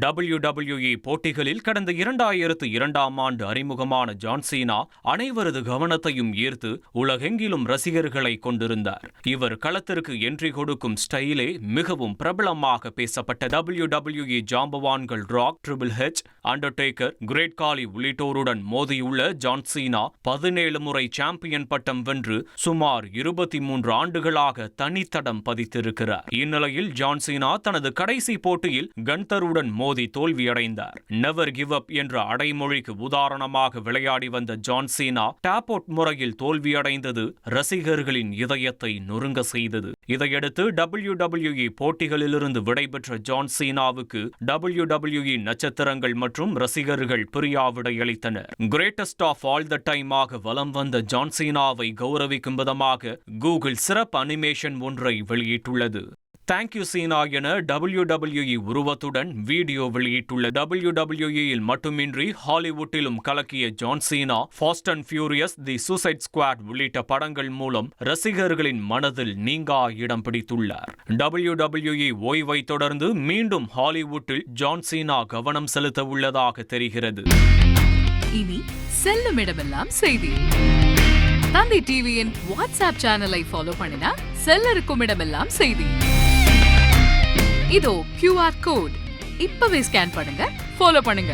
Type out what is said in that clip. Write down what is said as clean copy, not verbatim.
WWE போட்டிகளில் கடந்த 2002ஆம் ஆண்டு அறிமுகமான ஜான் சீனா அனைவரது கவனத்தையும் ஈர்த்து உலகெங்கிலும் ரசிகர்களை கொண்டிருந்தார். இவர் களத்திற்கு என்ட்ரி கொடுக்கும் ஸ்டைலே மிகவும் பிரபலமாக பேசப்பட்ட WWE ஜாம்பவான்கள் Rock, Triple H, Undertaker, great Khali உள்ளிட்டோருடன் மோதியுள்ள ஜான் சீனா 17 முறை சாம்பியன் பட்டம் வென்று சுமார் 23 ஆண்டுகளாக தனித்தடம் பதித்திருக்கிறார். இந்நிலையில் ஜான் சீனா தனது கடைசி போட்டியில் கன்தருடன் மோதி தோல்வியடைந்தார். நெவர் கிவ் அப் என்ற அடைமொழிக்கு உதாரணமாக விளையாடி வந்த ஜான் சீனா டாப் அவுட் முறையில் தோல்வியடைந்தது ரசிகர்களின் இதயத்தை நொறுங்க செய்தது. இதையடுத்து WWE போட்டிகளிலிருந்து விடைபெற்ற ஜான் சீனாவுக்கு WWE நட்சத்திரங்கள் மற்றும் ரசிகர்கள் பிரியாவிடை அளித்தனர். Greatest of all the time ஆக வலம் வந்த ஜான் சீனாவை கௌரவிக்கும் விதமாக கூகுள் சிறப்பு அனிமேஷன் ஒன்றை வெளியிட்டுள்ளது. தேங்க்யூ சீனா என WWE உருவத்துடன் வீடியோ வெளியிட்டுள்ள WWE மட்டுமின்றி ஹாலிவுட்டிலும் கலக்கிய John Cena Fast and Furious, the Suicide Squad உள்ளிட்ட படங்கள் மூலம் ரசிகர்களின் மனதில் நீங்கா இடம் பிடித்துள்ளார். WWE ஓய்வை தொடர்ந்து மீண்டும் ஹாலிவுட்டில் ஜான் சீனா கவனம் செலுத்த உள்ளதாக தெரிகிறது. இனி செல்லும் இடமெல்லாம் செய்தி. தந்தி டிவியின் வாட்ஸ்அப் சேனலை ஃபாலோ பண்ணினா செல்ல இருக்கும் இடமெல்லாம் செய்தி. இதோ QR கோட் இப்பவே ஸ்கேன் பண்ணுங்க, ஃபாலோ பண்ணுங்க.